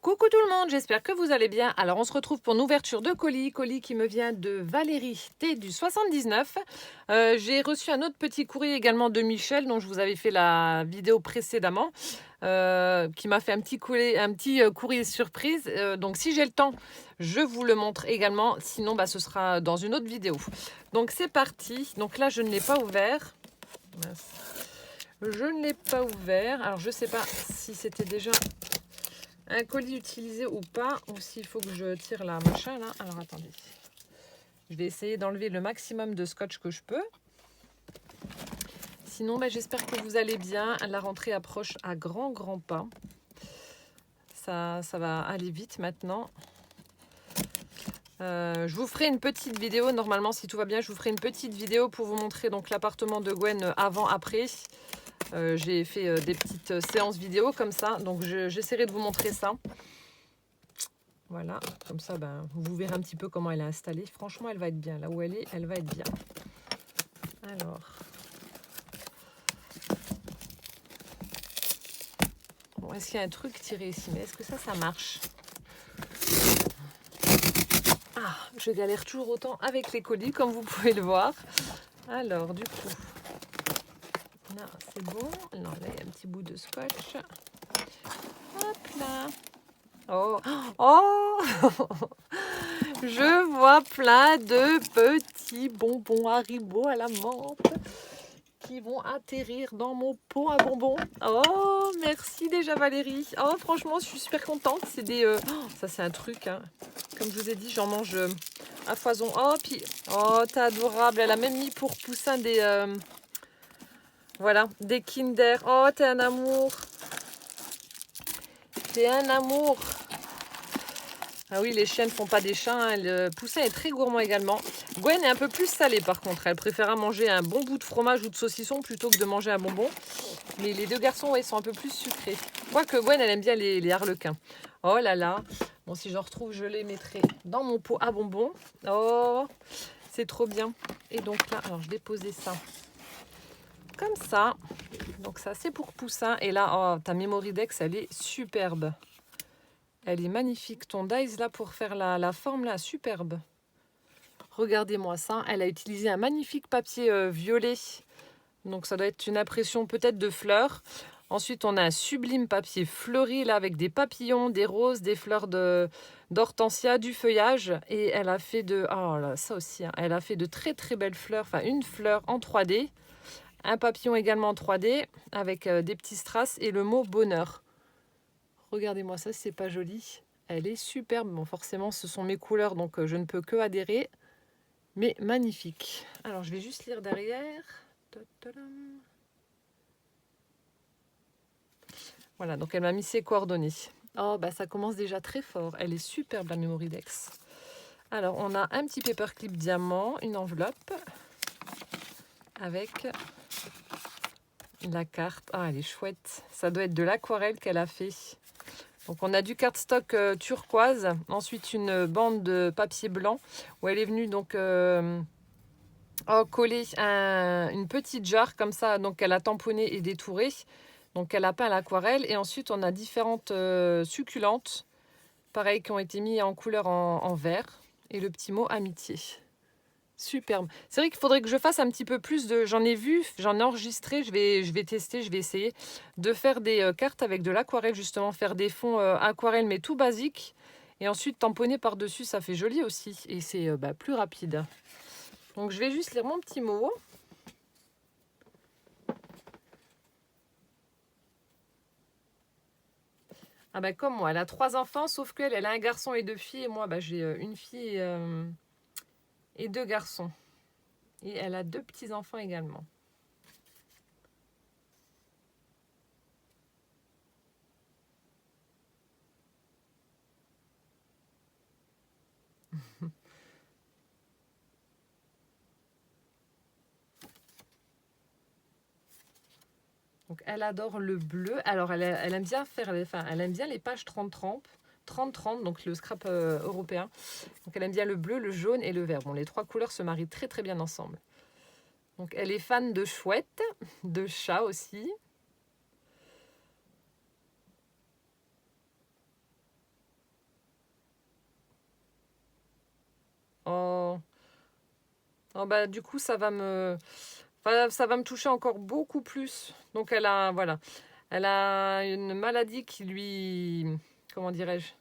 Coucou tout le monde, j'espère que vous allez bien. Alors on se retrouve pour une ouverture de colis qui me vient de Valérie T du 79. J'ai reçu un autre petit courrier également de Michel dont je vous avais fait la vidéo précédemment, qui m'a fait un petit courrier surprise. Donc si j'ai le temps, je vous le montre également. Sinon, ce sera dans une autre vidéo. Donc c'est parti. Donc là, je ne l'ai pas ouvert. Mince. Je ne l'ai pas ouvert. Alors je ne sais pas si c'était déjà un colis utilisé ou pas, ou s'il faut que je tire la machin là. Alors attendez, je vais essayer d'enlever le maximum de scotch que je peux. Sinon j'espère que vous allez bien. La rentrée approche à grands pas. Ça va aller vite maintenant. Je vous ferai une petite vidéo, normalement si tout va bien, je vous ferai une petite vidéo pour vous montrer donc l'appartement de Gwen avant-après. J'ai fait des petites séances vidéo comme ça, donc j'essaierai de vous montrer ça. Voilà, comme ça, vous verrez un petit peu comment elle est installée. Franchement, elle va être bien. Là où elle est, elle va être bien. Alors. Bon, est-ce qu'il y a un truc tiré ici? Mais est-ce que ça marche? Ah, je galère toujours autant avec les colis, comme vous pouvez le voir. Alors, du coup. Là, c'est bon. Non, là, il y a un petit bout de scotch. Hop là. Oh, oh. Je vois plein de petits bonbons Haribo à la menthe qui vont atterrir dans mon pot à bonbons. Oh, merci déjà Valérie. Oh, franchement, je suis super contente. C'est des... ça, c'est un truc, hein. Comme je vous ai dit, j'en mange à foison. Oh, puis... Oh, t'es adorable. Elle a même mis pour Poussin des... voilà, des Kinder. Oh, t'es un amour. T'es un amour. Ah oui, les chiens ne font pas des chats. Hein. Le Poussin est très gourmand également. Gwen est un peu plus salée par contre. Elle préfère manger un bon bout de fromage ou de saucisson plutôt que de manger un bonbon. Mais les deux garçons, ouais, sont un peu plus sucrés. Quoique Gwen, elle aime bien les harlequins. Oh là là. Bon, si j'en retrouve, je les mettrai dans mon pot à bonbons. Oh, c'est trop bien. Et donc là, alors je vais poser ça comme ça. Donc ça, c'est pour Poussin. Et là, oh, ta Memoridex, elle est superbe. Elle est magnifique. Ton dies là pour faire la forme là, superbe. Regardez-moi ça. Elle a utilisé un magnifique papier violet. Donc ça doit être une impression peut-être de fleurs. Ensuite, on a un sublime papier fleuri là avec des papillons, des roses, des fleurs d'hortensia, du feuillage. Et elle a fait de... Oh là, ça aussi. Hein, elle a fait de très très belles fleurs. Enfin, une fleur en 3D. Un papillon également en 3D avec des petits strass et le mot bonheur. Regardez-moi ça, c'est pas joli. Elle est superbe. Bon, forcément, ce sont mes couleurs, donc je ne peux que adhérer. Mais magnifique. Alors, je vais juste lire derrière. Voilà, donc elle m'a mis ses coordonnées. Oh, ça commence déjà très fort. Elle est superbe, la Memoridex. Alors, on a un petit paperclip diamant, une enveloppe avec la carte. Ah, elle est chouette. Ça doit être de l'aquarelle qu'elle a fait. Donc on a du cardstock turquoise, ensuite une bande de papier blanc où elle est venue donc coller une petite jarre comme ça, donc elle a tamponné et détouré. Donc elle a peint à l'aquarelle et ensuite on a différentes succulentes, pareil, qui ont été mis en couleur en vert et le petit mot amitié. Superbe. C'est vrai qu'il faudrait que je fasse un petit peu plus de... J'en ai vu, j'en ai enregistré, je vais tester, je vais essayer de faire des cartes avec de l'aquarelle, justement, faire des fonds aquarelle, mais tout basique. Et ensuite, tamponner par-dessus, ça fait joli aussi. Et c'est plus rapide. Donc, je vais juste lire mon petit mot. Ah comme moi, elle a 3 enfants, sauf qu'elle, elle a un garçon et 2 filles. Et moi, j'ai une fille et 2 garçons. Et elle a 2 petits-enfants également. Donc elle adore le bleu. Alors elle aime bien elle aime bien les pages 30-30, donc le scrap européen. Donc elle aime bien le bleu, le jaune et le vert. Bon, les 3 couleurs se marient très très bien ensemble. Donc elle est fan de chouettes, de chats aussi. Oh, bah, du coup, ça va me toucher encore beaucoup plus. Donc, voilà, elle a une maladie qui lui, comment dirais-je,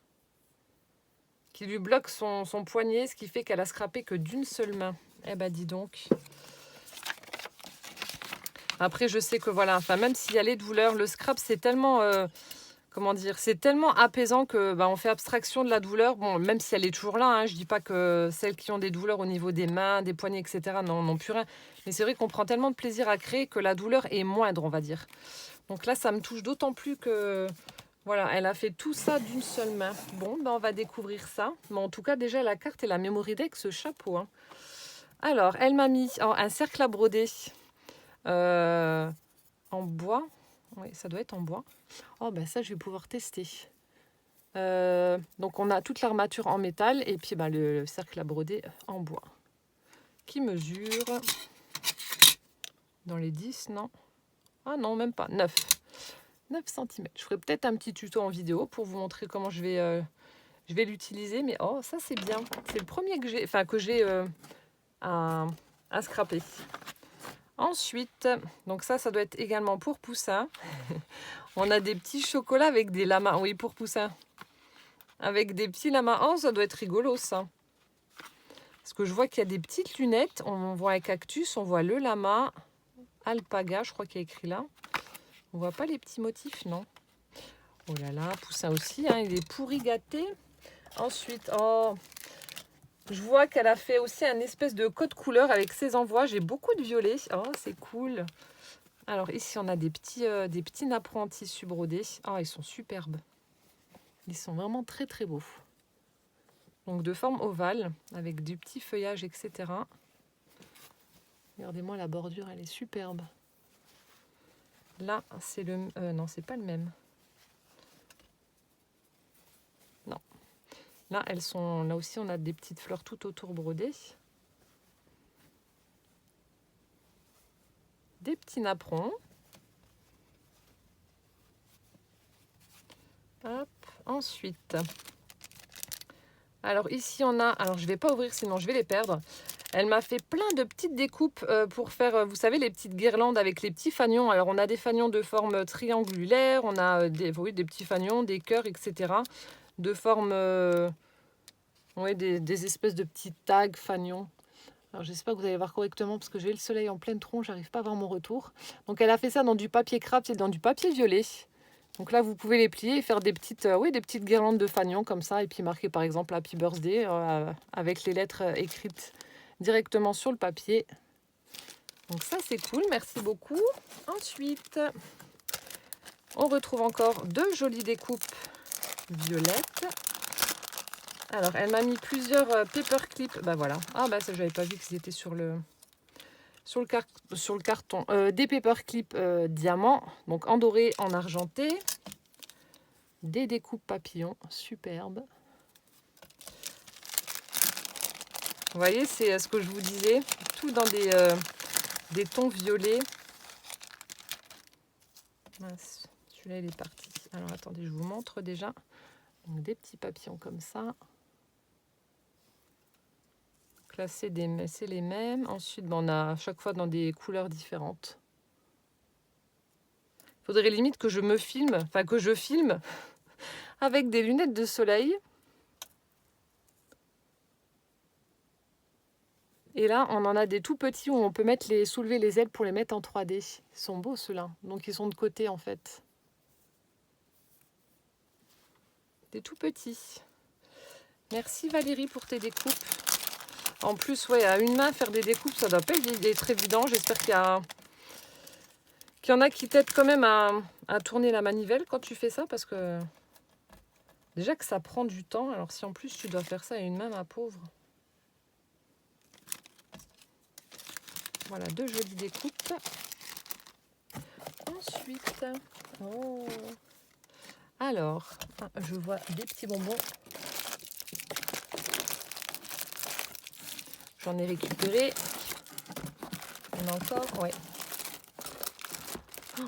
qui lui bloque son poignet, ce qui fait qu'elle a scrapé que d'une seule main. Eh ben, dis donc. Après, je sais que voilà, enfin, même s'il y a les douleurs, le scrap, c'est tellement, comment dire, c'est tellement apaisant que on fait abstraction de la douleur. Bon, même si elle est toujours là, hein, je dis pas que celles qui ont des douleurs au niveau des mains, des poignets, etc., n'ont plus rien. Mais c'est vrai qu'on prend tellement de plaisir à créer que la douleur est moindre, on va dire. Donc là, ça me touche d'autant plus que, voilà, elle a fait tout ça d'une seule main. Bon, on va découvrir ça. Mais en tout cas, déjà, la carte et la Memory Deck, ce chapeau. Hein. Alors, elle m'a mis un cercle à broder en bois. Oui, ça doit être en bois. Oh, ben ça, je vais pouvoir tester. Donc, on a toute l'armature en métal et puis le cercle à broder en bois. Qui mesure dans les 10, non? Ah non, même pas, 9 cm. Je ferai peut-être un petit tuto en vidéo pour vous montrer comment je vais l'utiliser. Mais oh, ça, c'est bien. C'est le premier que j'ai à scraper. Ensuite, donc ça doit être également pour Poussin. On a des petits chocolats avec des lamas. Oui, pour Poussin. Avec des petits lamas. Oh, ça doit être rigolo, ça. Parce que je vois qu'il y a des petites lunettes. On voit un cactus, on voit le lama. Alpaga, je crois qu'il y a écrit là. On voit pas les petits motifs, non? Oh là là, Poussin aussi, hein, il est pourri gâté. Ensuite, oh, je vois qu'elle a fait aussi un espèce de code couleur avec ses envois. J'ai beaucoup de violet. Oh, c'est cool. Alors ici, on a des petits napperons en tissu brodé. Oh, ils sont superbes. Ils sont vraiment très très beaux. Donc de forme ovale, avec du petit feuillage, etc. Regardez-moi la bordure, elle est superbe. Là, c'est le... non, c'est pas le même. Non. Là, elles sont... Là aussi, on a des petites fleurs tout autour brodées. Des petits napperons. Hop. Ensuite... Alors ici, on a... Alors, je ne vais pas ouvrir, sinon je vais les perdre. Elle m'a fait plein de petites découpes pour faire, vous savez, les petites guirlandes avec les petits fanions. Alors, on a des fanions de forme triangulaire, on a des petits fanions, des cœurs, etc. De forme, oui, des espèces de petits tags fanions. Alors, j'espère que vous allez voir correctement parce que j'ai le soleil en pleine tronche, j'arrive pas à voir mon retour. Donc, elle a fait ça dans du papier craft et dans du papier violet. Donc là, vous pouvez les plier et faire des petites guirlandes de fanions comme ça. Et puis marquer par exemple Happy Birthday avec les lettres écrites directement sur le papier. Donc ça, c'est cool. Merci beaucoup. Ensuite, on retrouve encore deux jolies découpes violettes. Alors, elle m'a mis plusieurs paperclips. Bah voilà. Ah bah ça, j'avais pas vu qu'ils étaient sur le carton. Des paperclips diamants, donc en doré, en argenté. Des découpes papillons, superbes. Vous voyez, c'est ce que je vous disais, tout dans des tons violets. Mince, celui-là, il est parti. Alors, attendez, je vous montre déjà. Donc, des petits papillons comme ça. Donc là, c'est les mêmes. Ensuite, on a à chaque fois dans des couleurs différentes. Il faudrait limite que je filme avec des lunettes de soleil. Et là, on en a des tout petits où on peut soulever les ailes pour les mettre en 3D. Ils sont beaux ceux-là. Donc ils sont de côté en fait. Des tout petits. Merci Valérie pour tes découpes. En plus, ouais, à une main, faire des découpes, ça doit pas être évident. J'espère qu'il y en a qui t'aident quand même à tourner la manivelle quand tu fais ça. Parce que déjà que ça prend du temps. Alors si en plus tu dois faire ça à une main, ma pauvre. Voilà, deux jolies découpes. Ensuite, oh. Alors, je vois des petits bonbons. J'en ai récupéré. Il y en a encore, ouais.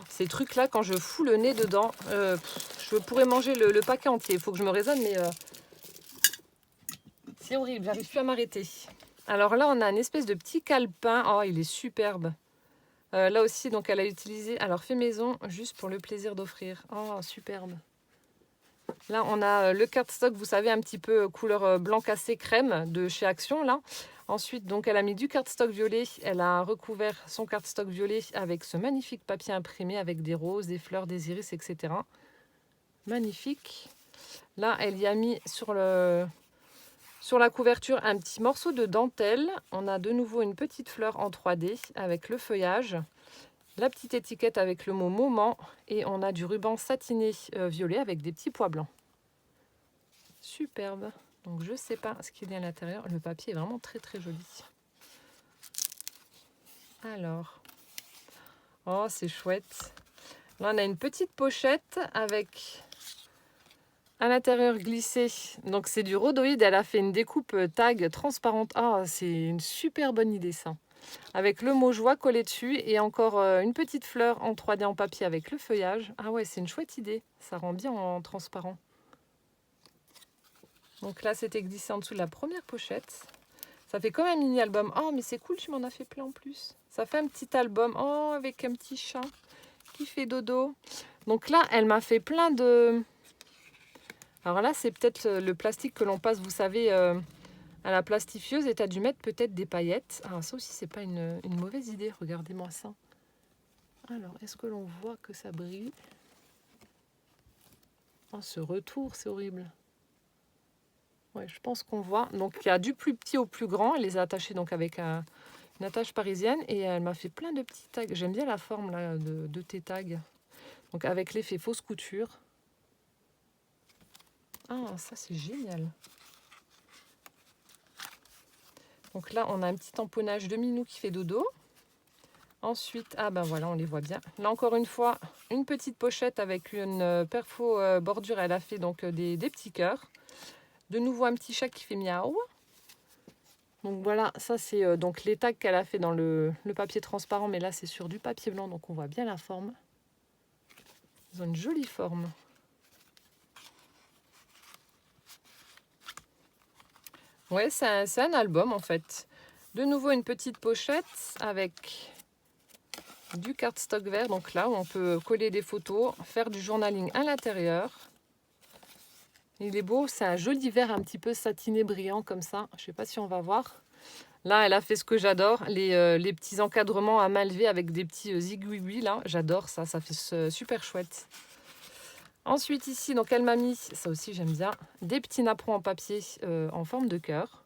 Ces trucs-là, quand je fous le nez dedans, je pourrais manger le paquet entier. Il faut que je me raisonne, mais c'est horrible. J'arrive plus à m'arrêter. Alors là, on a une espèce de petit calepin. Oh, il est superbe. Là aussi, donc elle a utilisé, alors fait maison, juste pour le plaisir d'offrir. Oh, superbe. Là, on a le cardstock, vous savez, un petit peu couleur blanc cassé crème de chez Action, là. Ensuite, donc, elle a mis du cardstock violet. Elle a recouvert son cardstock violet avec ce magnifique papier imprimé avec des roses, des fleurs, des iris, etc. Magnifique. Là, elle y a mis sur la couverture un petit morceau de dentelle. On a de nouveau une petite fleur en 3D avec le feuillage. La petite étiquette avec le mot moment. Et on a du ruban satiné violet avec des petits pois blancs. Superbe. Donc je ne sais pas ce qu'il y a à l'intérieur. Le papier est vraiment très très joli. Alors. Oh, c'est chouette. Là, on a une petite pochette avec à l'intérieur glissé. Donc c'est du rhodoïde. Elle a fait une découpe tag transparente. Ah, c'est une super bonne idée ça. Avec le mot joie collé dessus et encore une petite fleur en 3D en papier avec le feuillage. Ah ouais, c'est une chouette idée. Ça rend bien en transparent. Donc là, c'était glissé en dessous de la première pochette. Ça fait comme un mini-album. Oh, mais c'est cool, tu m'en as fait plein en plus. Ça fait un petit album. Oh, avec un petit chat qui fait dodo. Donc là, elle m'a fait plein de... Alors là, c'est peut-être le plastique que l'on passe, vous savez, à la plastifieuse. Et tu as dû mettre peut-être des paillettes. Ah, ça aussi, c'est pas une mauvaise idée. Regardez-moi ça. Alors, est-ce que l'on voit que ça brille? Oh, ce retour, c'est horrible. Ouais, je pense qu'on voit. Donc, il y a du plus petit au plus grand. Elle les a attachés donc avec une attache parisienne. Et elle m'a fait plein de petits tags. J'aime bien la forme là, de tes tags. Donc, avec l'effet fausse couture. Ah, ça, c'est génial. Donc là, on a un petit tamponnage de minou qui fait dodo. Ensuite, ah ben voilà, on les voit bien. Là, encore une fois, une petite pochette avec une perfo bordure. Elle a fait donc des petits cœurs. De nouveau, un petit chat qui fait miaou. Donc voilà, ça c'est donc les tags qu'elle a fait dans le papier transparent. Mais là, c'est sur du papier blanc, donc on voit bien la forme. Ils ont une jolie forme. Ouais, c'est un album en fait. De nouveau, une petite pochette avec du cardstock vert. Donc là, où on peut coller des photos, faire du journaling à l'intérieur. Il est beau, c'est un joli vert un petit peu satiné brillant comme ça. Je ne sais pas si on va voir. Là, elle a fait ce que j'adore, les petits encadrements à main levée avec des petits zigouigouis là. J'adore ça, ça fait super chouette. Ensuite ici, donc elle m'a mis, ça aussi j'aime bien, des petits napperons en papier en forme de cœur.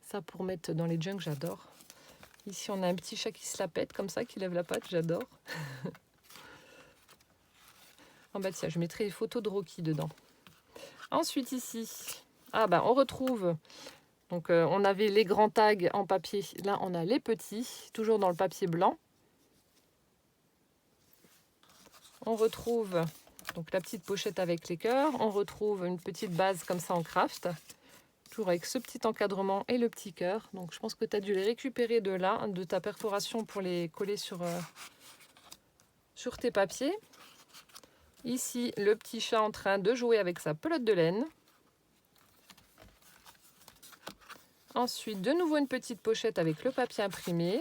Ça pour mettre dans les junks, j'adore. Ici, on a un petit chat qui se la pète comme ça, qui lève la patte, j'adore. Oh bah tiens, je mettrai les photos de Rocky dedans. Ensuite ici, ah bah on retrouve, donc on avait les grands tags en papier, là on a les petits, toujours dans le papier blanc. On retrouve donc la petite pochette avec les cœurs, on retrouve une petite base comme ça en craft, toujours avec ce petit encadrement et le petit cœur. Donc je pense que tu as dû les récupérer de là, de ta perforation pour les coller sur tes papiers. Ici, le petit chat en train de jouer avec sa pelote de laine. Ensuite, de nouveau une petite pochette avec le papier imprimé.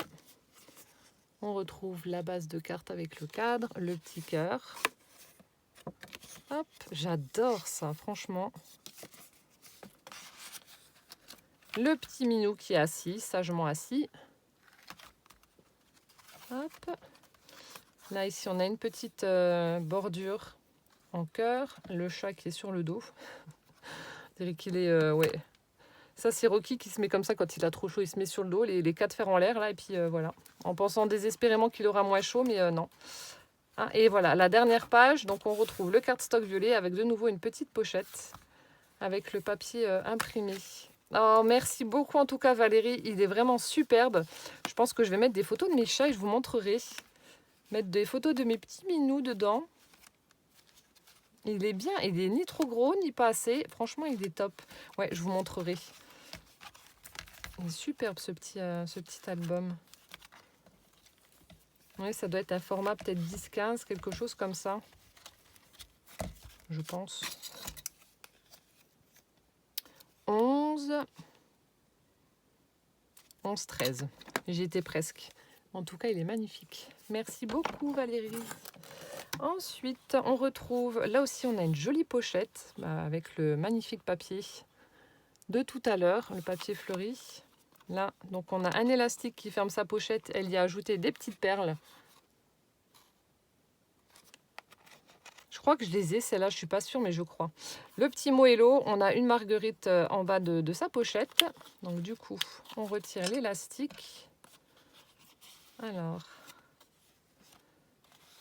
On retrouve la base de carte avec le cadre, le petit cœur. Hop, j'adore ça, franchement. Le petit minou qui est assis, sagement assis. Hop. Là, ici, on a une petite bordure en cœur. Le chat qui est sur le dos. Je dirais qu'il est... ouais. Ça, c'est Rocky qui se met comme ça quand il a trop chaud. Il se met sur le dos, les quatre fers en l'air, là. Et puis, voilà. En pensant désespérément qu'il aura moins chaud, mais non. Ah, et voilà, la dernière page. Donc, on retrouve le cardstock violet avec de nouveau une petite pochette avec le papier imprimé. Oh, merci beaucoup en tout cas, Valérie. Il est vraiment superbe. Je pense que je vais mettre des photos de mes chats et je vous montrerai. Mettre des photos de mes petits minous dedans. Il est bien. Il est ni trop gros, ni pas assez. Franchement, il est top. Ouais, je vous montrerai. Il est superbe ce petit album. Oui, ça doit être un format peut-être 10-15, quelque chose comme ça. Je pense. 11. 11-13. J'y étais presque. En tout cas, il est magnifique. Merci beaucoup Valérie. Ensuite, on retrouve, là aussi on a une jolie pochette avec le magnifique papier de tout à l'heure, le papier fleuri. Là, donc on a un élastique qui ferme sa pochette, elle y a ajouté des petites perles. Je crois que je les ai, celles-là, je suis pas sûre, mais je crois. Le petit moello, on a une marguerite en bas de sa pochette. Donc du coup, on retire l'élastique. Alors,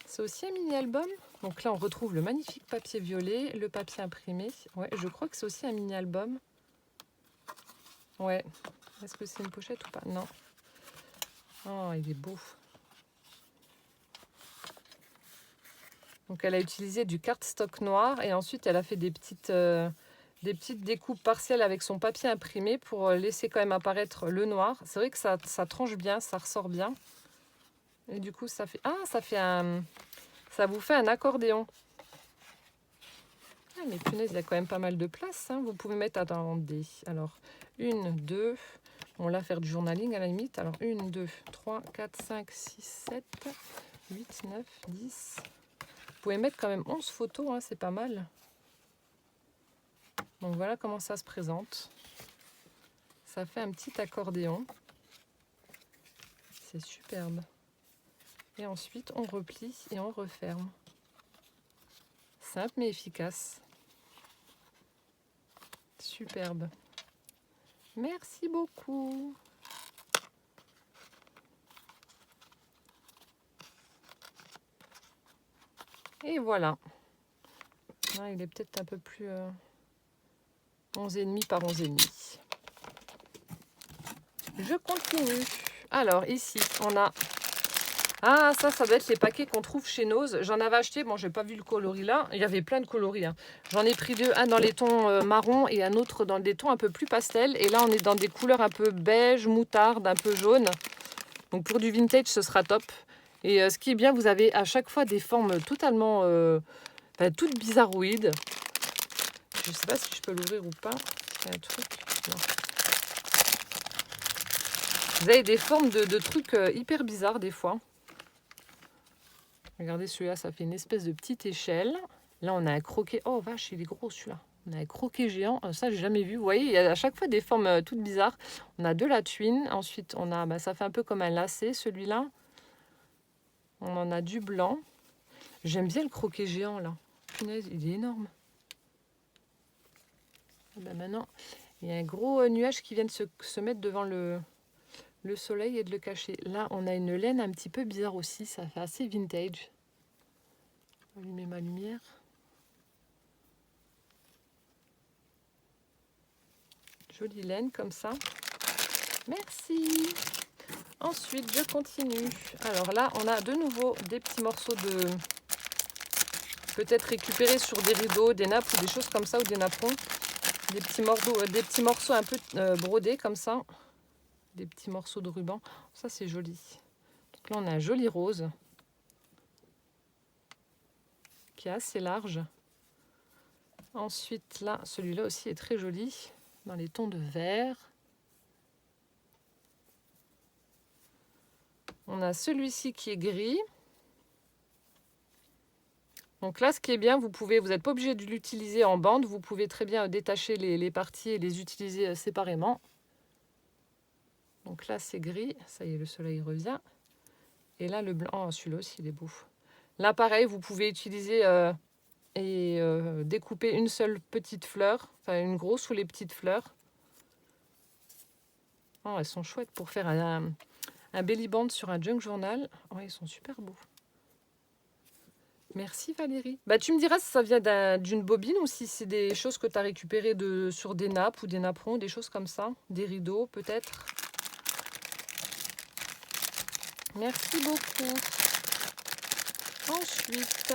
c'est aussi un mini-album. Donc là, on retrouve le magnifique papier violet, le papier imprimé. Ouais, je crois que c'est aussi un mini-album. Ouais. Est-ce que c'est une pochette ou pas? Non. Oh, il est beau. Donc elle a utilisé du cardstock noir et ensuite elle a fait des petites découpes partielles avec son papier imprimé pour laisser quand même apparaître le noir. C'est vrai que ça tranche bien, ça ressort bien. Et du coup, ça fait... Ah, ça vous fait un accordéon. Ah, mais punaise, il y a quand même pas mal de place. Hein. Vous pouvez mettre, attendez, alors, 1, 2, on va faire du journaling à la limite. Alors, 1, 2, 3, 4, 5, 6, 7, 8, 9, 10. Vous pouvez mettre quand même 11 photos, hein, c'est pas mal. Donc, voilà comment ça se présente. Ça fait un petit accordéon. C'est superbe. Et ensuite, on replie et on referme. Simple mais efficace. Superbe. Merci beaucoup. Et voilà. Là, il est peut-être un peu plus 11,5 par 11,5. Je continue. Alors, ici, on a... Ah, ça doit être les paquets qu'on trouve chez Nose. J'en avais acheté, bon, j'ai pas vu le coloris là. Il y avait plein de coloris. Hein. J'en ai pris deux, un dans les tons marron et un autre dans des tons un peu plus pastel. Et là, on est dans des couleurs un peu beige, moutarde, un peu jaune. Donc, pour du vintage, ce sera top. Et ce qui est bien, vous avez à chaque fois des formes totalement... toutes bizarroïdes. Je sais pas si je peux l'ouvrir ou pas. Il y a un truc. Non. Vous avez des formes de trucs hyper bizarres des fois. Regardez celui-là, ça fait une espèce de petite échelle. Là, on a un croquet. Oh vache, il est gros celui-là. On a un croquet géant. Ça, j'ai jamais vu. Vous voyez, il y a à chaque fois des formes toutes bizarres. On a de la tuile. Ensuite, on a, ça fait un peu comme un lacet, celui-là. On en a du blanc. J'aime bien le croquet géant, là. Punaise, il est énorme. Maintenant, il y a un gros nuage qui vient de se mettre devant le soleil et de le cacher. Là, on a une laine un petit peu bizarre aussi. Ça fait assez vintage. Je vais allumer ma lumière. Jolie laine comme ça. Merci. Ensuite, je continue. Alors là, on a de nouveau des petits morceaux de... Peut-être récupérés sur des rideaux, des nappes ou des choses comme ça, ou des napperons. Des petits morceaux un peu brodés comme ça. Des petits morceaux de ruban. Ça, c'est joli. Donc là, on a un joli rose. Qui est assez large. Ensuite, là, celui-là aussi est très joli. Dans les tons de vert. On a celui-ci qui est gris. Donc là, ce qui est bien, vous n'êtes pas obligé de l'utiliser en bande. Vous pouvez très bien détacher les parties et les utiliser séparément. Donc là, c'est gris. Ça y est, le soleil revient. Et là, le blanc. Oh, celui-là aussi, il est beau. Là, pareil, vous pouvez utiliser et découper une seule petite fleur. Enfin, une grosse ou les petites fleurs. Oh, elles sont chouettes pour faire un belly band sur un junk journal. Oh, ils sont super beaux. Merci Valérie. Tu me diras si ça vient d'une bobine ou si c'est des choses que tu as récupérées sur des nappes ou des napperons, des choses comme ça. Des rideaux peut-être. Merci beaucoup. Ensuite,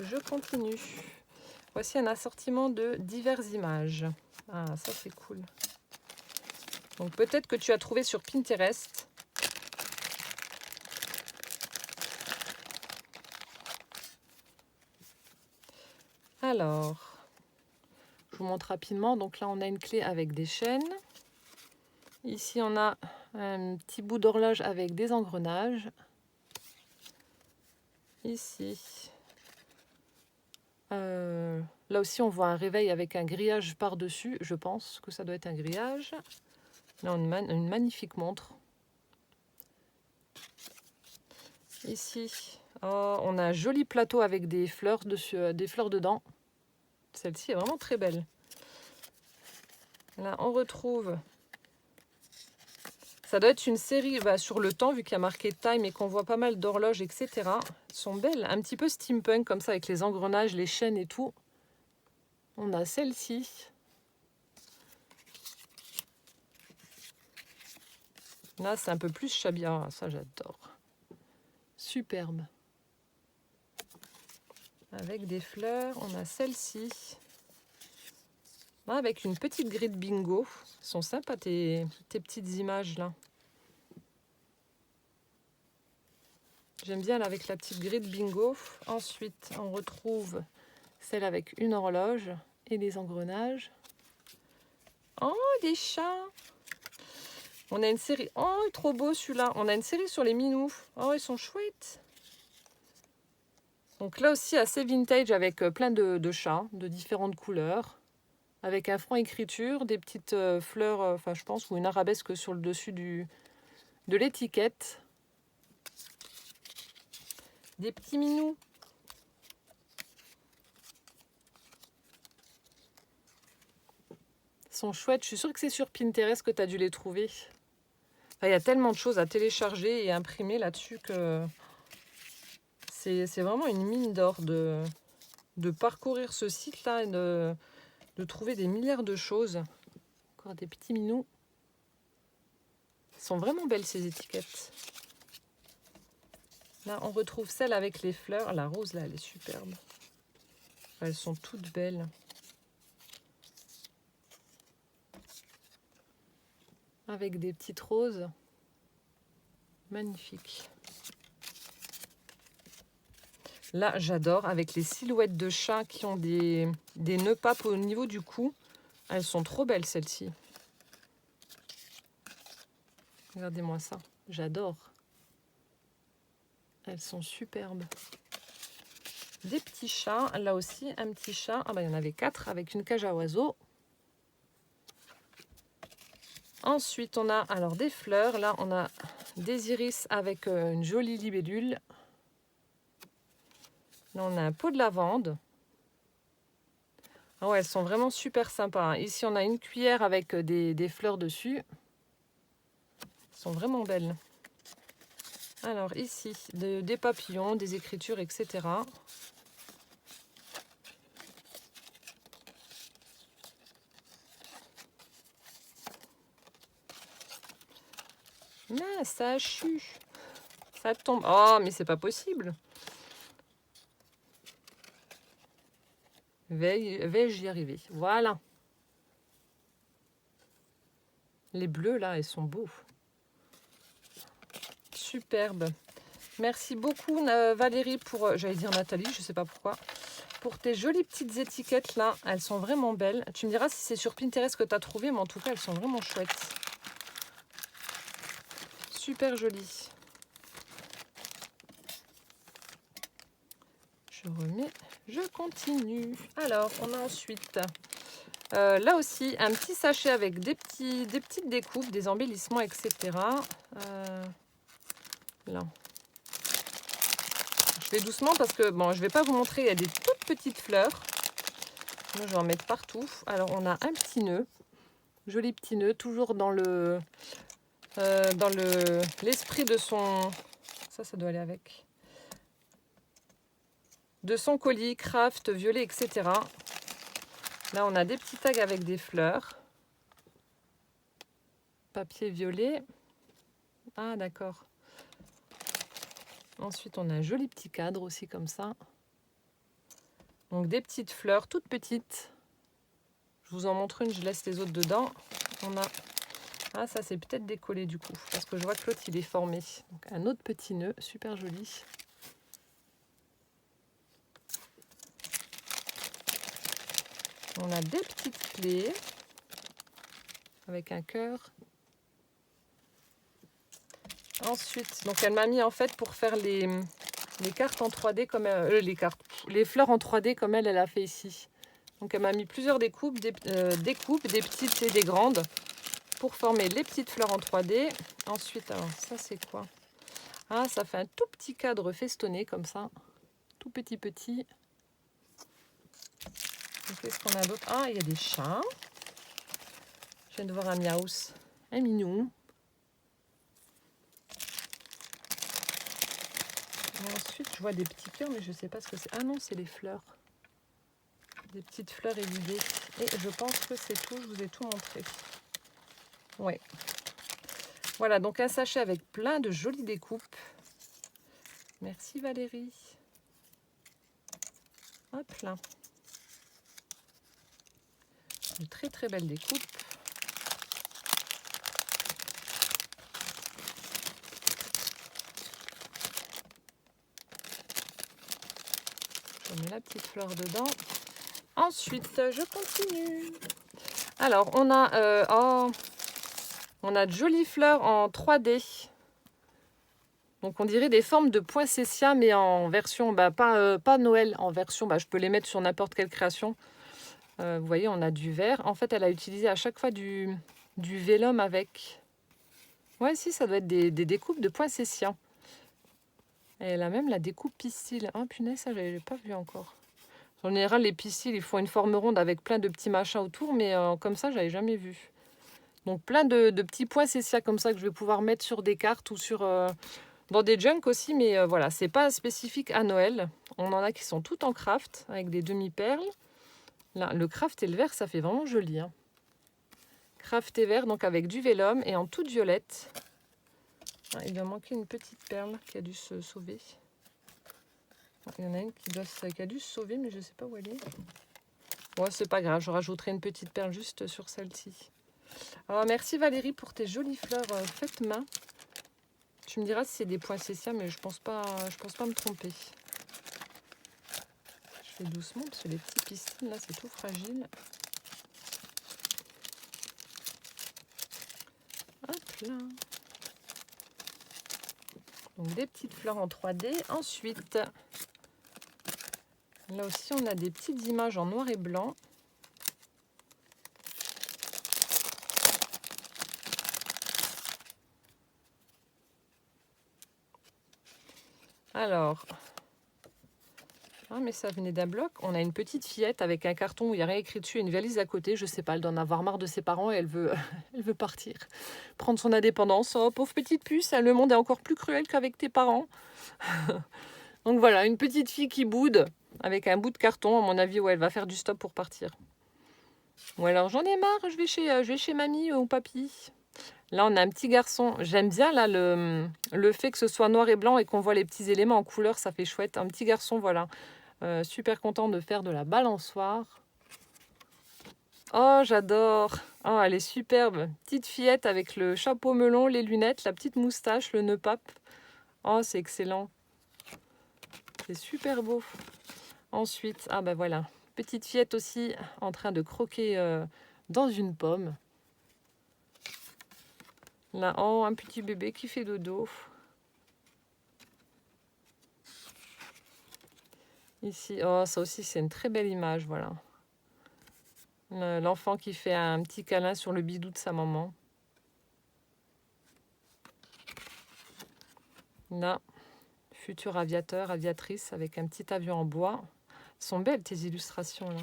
je continue. Voici un assortiment de diverses images. Ah, ça c'est cool. Donc peut-être que tu as trouvé sur Pinterest. Alors, je vous montre rapidement. Donc là, on a une clé avec des chaînes. Ici, on a un petit bout d'horloge avec des engrenages. Ici, là aussi, on voit un réveil avec un grillage par-dessus. Je pense que ça doit être un grillage. Là, on a une magnifique montre. Ici, oh, on a un joli plateau avec des fleurs dessus, des fleurs dedans. Celle-ci est vraiment très belle. Là, on retrouve... Ça doit être une série sur le temps, vu qu'il y a marqué time et qu'on voit pas mal d'horloges, etc. Elles sont belles, un petit peu steampunk comme ça, avec les engrenages, les chaînes et tout. On a celle-ci. Là, c'est un peu plus shabby. Ah, ça, j'adore. Superbe. Avec des fleurs, on a celle-ci. Là, avec une petite grille de bingo. Elles sont sympas, tes petites images, là. J'aime bien là, avec la petite grille de bingo. Ensuite, on retrouve celle avec une horloge et des engrenages. Oh, des chats! On a une série... Oh, trop beau celui-là! On a une série sur les minous. Oh, ils sont chouettes! Donc là aussi, assez vintage avec plein de chats de différentes couleurs. Avec un front écriture, des petites fleurs, enfin je pense, ou une arabesque sur le dessus de l'étiquette. Des petits minous. Ils sont chouettes. Je suis sûre que c'est sur Pinterest que tu as dû les trouver. Enfin, il y a tellement de choses à télécharger et imprimer là-dessus que c'est vraiment une mine d'or de parcourir ce site-là et de trouver des milliards de choses. Encore des petits minous. Elles sont vraiment belles ces étiquettes. Là, on retrouve celle avec les fleurs. La rose, là, elle est superbe. Elles sont toutes belles. Avec des petites roses. Magnifique. Là, j'adore. Avec les silhouettes de chats qui ont des nœuds papes au niveau du cou. Elles sont trop belles, celles-ci. Regardez-moi ça. J'adore. Elles sont superbes. Des petits chats. Là aussi, un petit chat. Ah bah, il y en avait 4 avec une cage à oiseaux. Ensuite, on a alors des fleurs. Là, on a des iris avec une jolie libellule. Là, on a un pot de lavande. Ah ouais, elles sont vraiment super sympas, hein. Ici, on a une cuillère avec des fleurs dessus. Elles sont vraiment belles. Alors ici, des papillons, des écritures, etc. Mais ça chue. Ça tombe. Oh, mais c'est pas possible. Vais-je y arriver? Voilà. Les bleus, là, ils sont beaux. Superbe. Merci beaucoup, Valérie, pour... J'allais dire Nathalie, je sais pas pourquoi. Pour tes jolies petites étiquettes, là. Elles sont vraiment belles. Tu me diras si c'est sur Pinterest que tu as trouvé, mais en tout cas, elles sont vraiment chouettes. Super jolies. Je remets, je continue. Alors, on a ensuite, là aussi, un petit sachet avec des petites découpes, des embellissements, etc. Là. Je fais doucement parce que, bon, je ne vais pas vous montrer, il y a des toutes petites fleurs. Moi, je vais en mettre partout. Alors, on a un petit nœud, joli petit nœud, toujours dans l'esprit de son... Ça doit aller avec. De son colis, craft, violet, etc. Là, on a des petits tags avec des fleurs. Papier violet. Ah, d'accord. Ensuite, on a un joli petit cadre aussi comme ça. Donc, des petites fleurs toutes petites. Je vous en montre une, je laisse les autres dedans. On a... Ah, ça, c'est peut-être décollé du coup, parce que je vois que l'autre, il est formé. Donc, un autre petit nœud, super joli. On a des petites clés avec un cœur Ensuite, donc elle m'a mis en fait pour faire les cartes en 3D comme les fleurs en 3D comme elle a fait ici. Donc elle m'a mis plusieurs découpes, des petites et des grandes pour former les petites fleurs en 3D. Ensuite, alors ça c'est quoi? Ah, ça fait un tout petit cadre festonné comme ça, tout petit. Qu'est-ce qu'on a d'autre? Ah, il y a des chats. Je viens de voir un miaus, un mignon. Et ensuite, je vois des petits cœurs, mais je ne sais pas ce que c'est. Ah non, c'est les fleurs. Des petites fleurs évidées. Et je pense que c'est tout, je vous ai tout montré. Ouais. Voilà, donc un sachet avec plein de jolies découpes. Merci Valérie. Hop là. Une très belle découpe. Je mets la petite fleur dedans. Ensuite, je continue. Alors, on a de jolies fleurs en 3D. Donc, on dirait des formes de poinsettia, mais en version, pas Noël, en version, je peux les mettre sur n'importe quelle création. Vous voyez, on a du vert. En fait, elle a utilisé à chaque fois du vélum avec. Ouais, si, ça doit être des découpes de poinsettia. Et elle a même la découpe pistil. Ah, punaise, ça, je n'avais pas vu encore. En général, les pistils, ils font une forme ronde avec plein de petits machins autour, mais comme ça, j'avais jamais vu. Donc, plein de petits poinsettia comme ça que je vais pouvoir mettre sur des cartes ou sur dans des junks aussi, mais voilà, c'est pas spécifique à Noël. On en a qui sont toutes en craft avec des demi-perles. Là, le craft et le vert, ça fait vraiment joli. Hein. Craft et vert, donc avec du vélum et en toute violette. Ah, il va manquer une petite perle qui a dû se sauver. Il y en a une qui a dû se sauver, mais je ne sais pas où elle est. Ouais, c'est pas grave, je rajouterai une petite perle juste sur celle-ci. Alors, merci Valérie pour tes jolies fleurs faites main. Tu me diras si c'est des poinsettias, mais je pense pas me tromper. Je fais doucement parce que les petits pistils là, c'est tout fragile. Hop là. Donc des petites fleurs en 3D. Ensuite, là aussi, on a des petites images en noir et blanc. Alors, ah mais ça venait d'un bloc. On a une petite fillette avec un carton où il n'y a rien écrit dessus et une valise à côté. Je sais pas, elle doit en avoir marre de ses parents et elle veut partir, prendre son indépendance. Oh, pauvre petite puce, le monde est encore plus cruel qu'avec tes parents. Donc voilà, une petite fille qui boude avec un bout de carton. À mon avis, ouais, elle va faire du stop pour partir. Ou alors, j'en ai marre, je vais chez mamie ou papy. Là, on a un petit garçon. J'aime bien là le fait que ce soit noir et blanc et qu'on voit les petits éléments en couleur. Ça fait chouette. Un petit garçon, voilà. Super content de faire de la balançoire. Oh, j'adore. Oh, elle est superbe. Petite fillette avec le chapeau melon, les lunettes, la petite moustache, le nœud pape. Oh, c'est excellent. C'est super beau. Ensuite, ah ben voilà. Petite fillette aussi en train de croquer dans une pomme. Là, oh, un petit bébé qui fait dodo. Ici, oh, ça aussi, c'est une très belle image, voilà. L'enfant qui fait un petit câlin sur le bidou de sa maman. Là, futur aviateur, aviatrice avec un petit avion en bois. Elles sont belles, tes illustrations, là.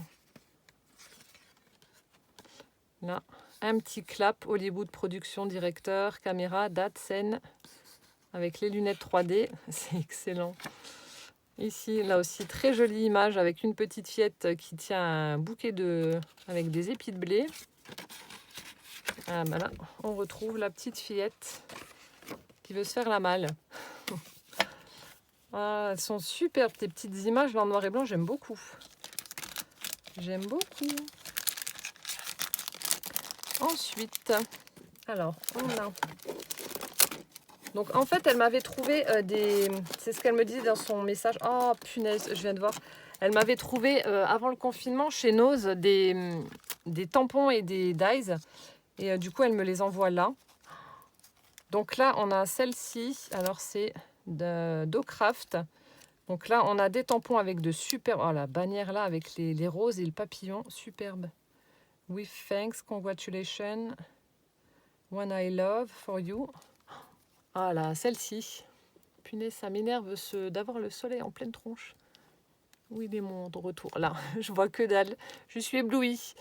Là, un petit clap, Hollywood production, directeur, caméra, date, scène, avec les lunettes 3D. C'est excellent. Ici, là aussi, très jolie image avec une petite fillette qui tient un bouquet avec des épis de blé. Ah, ben là, on retrouve la petite fillette qui veut se faire la malle. Ah, elles sont superbes, tes petites images en noir et blanc, j'aime beaucoup. J'aime beaucoup. Ensuite, alors, on a... Donc, en fait, elle m'avait trouvé des... C'est ce qu'elle me disait dans son message. Oh, punaise, je viens de voir. Elle m'avait trouvé, avant le confinement, chez Nose, des tampons et des dyes. Et du coup, elle me les envoie là. Donc là, on a celle-ci. Alors, c'est d'Ocraft. Donc là, on a des tampons avec de superbes... Oh, la bannière là, avec les roses et le papillon. Superbe. With thanks, congratulations. One I love for you. Ah là, celle-ci. Punaise, ça m'énerve d'avoir le soleil en pleine tronche. Où il est mon retour? Là, je vois que dalle. Je suis éblouie.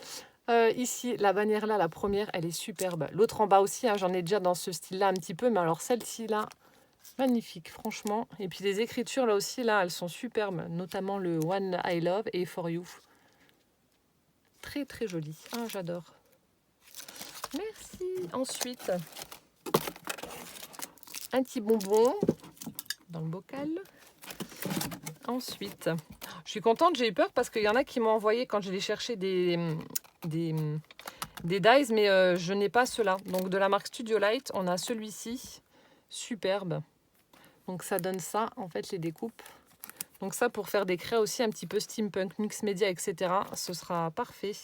Ici, la bannière là, la première, elle est superbe. L'autre en bas aussi, hein, j'en ai déjà dans ce style-là un petit peu. Mais alors celle-ci là, magnifique, franchement. Et puis les écritures là aussi, là, elles sont superbes. Notamment le One I Love et For You. Très très joli. Ah, j'adore. Merci. Ensuite, un petit bonbon dans le bocal. Ensuite, je suis contente, j'ai eu peur parce qu'il y en a qui m'ont envoyé quand je l'ai cherché des dies, mais je n'ai pas ceux-là. Donc de la marque Studio Light, on a celui-ci, superbe. Donc ça donne ça, en fait, les découpes. Donc ça, pour faire des craies aussi un petit peu steampunk, mix média, etc., ce sera parfait.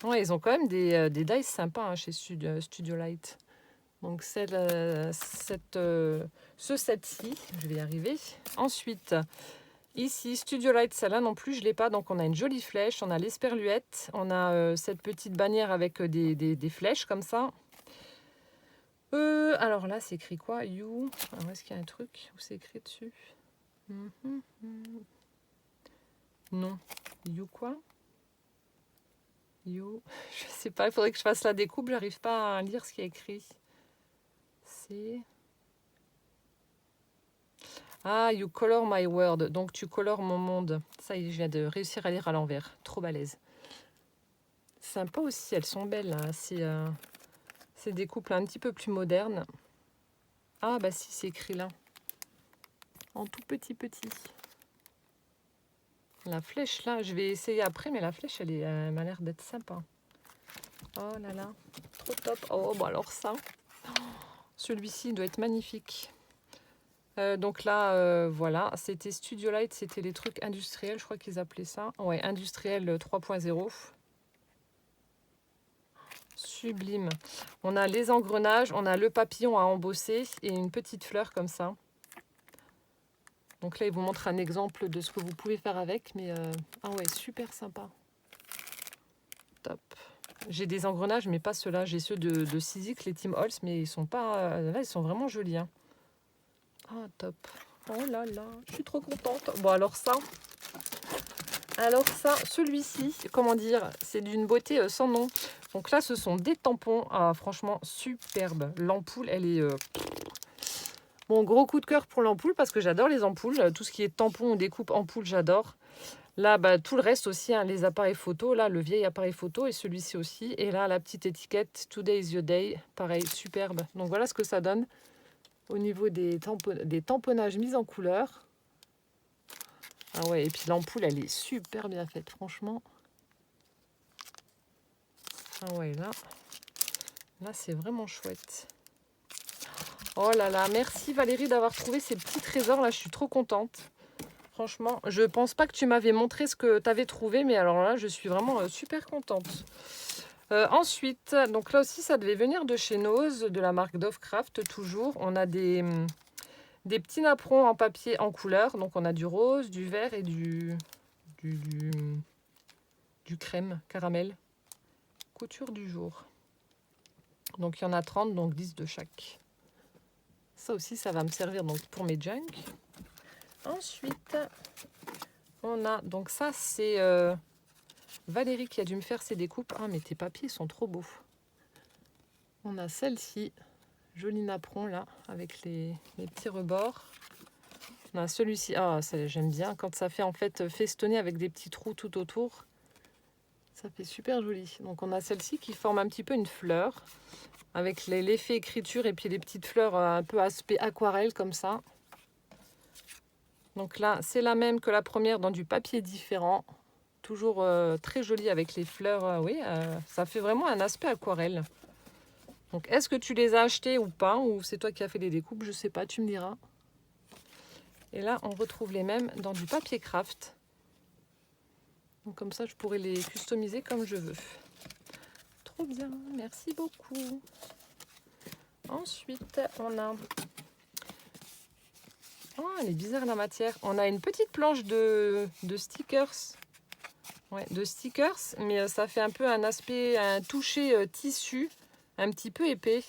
Ouais, ils ont quand même des dies sympas hein, chez Studio Light. Donc ce set-ci, je vais y arriver. Ensuite, ici, Studio Light, celle-là non plus, je ne l'ai pas. Donc on a une jolie flèche, on a l'esperluette, on a cette petite bannière avec des flèches comme ça. Alors là, c'est écrit quoi? You. Alors est-ce qu'il y a un truc où c'est écrit dessus? Non. You quoi? You. Je sais pas, il faudrait que je fasse la découpe, j'arrive pas à lire ce qui est écrit. C'est... Ah, you color my world. Donc tu colores mon monde. Ça y est, je viens de réussir à lire à l'envers. Trop balèze. Sympa aussi, elles sont belles. Hein. C'est des couples un petit peu plus modernes. Ah bah si, c'est écrit là. En tout petit. La flèche là, je vais essayer après, mais la flèche, elle m'a l'air d'être sympa. Oh là là, trop top. Oh bah alors ça, celui-ci doit être magnifique. Donc là, voilà, c'était Studio Light, c'était les trucs industriels, je crois qu'ils appelaient ça. Ouais, industriel 3.0. Sublime. On a les engrenages, on a le papillon à embosser et une petite fleur comme ça. Donc là, il vous montre un exemple de ce que vous pouvez faire avec. Mais ah ouais, super sympa. Top. J'ai des engrenages, mais pas ceux-là. J'ai ceux de Sizik, les Tim Holtz, mais ils sont pas... Là, ils sont vraiment jolis. Hein. Ah, top. Oh là là, je suis trop contente. Bon, alors ça, celui-ci, comment dire, c'est d'une beauté sans nom. Donc là, ce sont des tampons, franchement, superbes. L'ampoule, elle est... Bon, gros coup de cœur pour l'ampoule, parce que j'adore les ampoules. Tout ce qui est tampon ou découpe ampoule, j'adore. Là, bah, tout le reste aussi, hein, les appareils photo. Là, le vieil appareil photo et celui-ci aussi. Et là, la petite étiquette, Today is your day. Pareil, superbe. Donc voilà ce que ça donne au niveau des tamponnages mis en couleur. Ah ouais, et puis l'ampoule, elle est super bien faite, franchement. Ah ouais, là c'est vraiment chouette. Oh là là, merci Valérie d'avoir trouvé ces petits trésors. Là, je suis trop contente. Franchement, je pense pas que tu m'avais montré ce que tu avais trouvé, mais alors là, je suis vraiment super contente. Ensuite, donc là aussi, ça devait venir de chez Nose, de la marque Dovecraft, toujours. On a des petits napperons en papier en couleur. Donc on a du rose, du vert et du crème, caramel. Couture du jour. Donc il y en a 30, donc 10 de chaque. Ça aussi, ça va me servir donc pour mes junk. Ensuite, on a, donc ça c'est Valérie qui a dû me faire ses découpes. Ah mais tes papiers sont trop beaux. On a celle-ci, joli napperon là, avec les petits rebords. On a celui-ci, j'aime bien quand ça fait en fait festonner avec des petits trous tout autour. Ça fait super joli. Donc on a celle-ci qui forme un petit peu une fleur, avec l'effet écriture et puis les petites fleurs un peu aspect aquarelle comme ça. Donc là, c'est la même que la première dans du papier différent. Toujours très jolie avec les fleurs. Oui, ça fait vraiment un aspect aquarelle. Donc, est-ce que tu les as achetés ou pas? Ou c'est toi qui as fait les découpes? Je sais pas, tu me diras. Et là, on retrouve les mêmes dans du papier craft. Donc, comme ça, je pourrais les customiser comme je veux. trop bien. Merci beaucoup. Ensuite, on a... Oh, elle est bizarre la matière. On a une petite planche de stickers. Ouais, de stickers, mais ça fait un peu un aspect, un toucher tissu, un petit peu épais.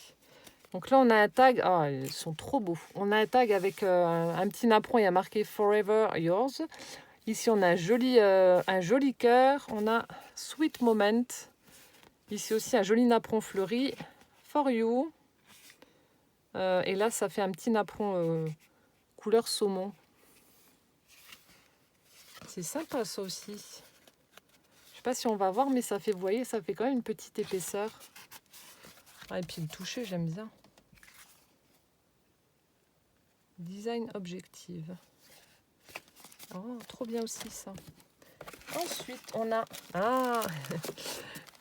Donc là, on a un tag. Ah, ils sont trop beaux. On a un tag avec un petit napperon. Il y a marqué Forever Yours. Ici, on a un joli cœur. On a Sweet Moment. Ici aussi, un joli napperon fleuri. For You. Et là, ça fait un petit napperon couleur saumon. C'est sympa, ça aussi. Je sais pas si on va voir, mais ça fait, vous voyez, ça fait quand même une petite épaisseur. Ah, et puis le toucher, j'aime bien. Design objective. Oh, trop bien aussi ça. Ensuite, on a... Ah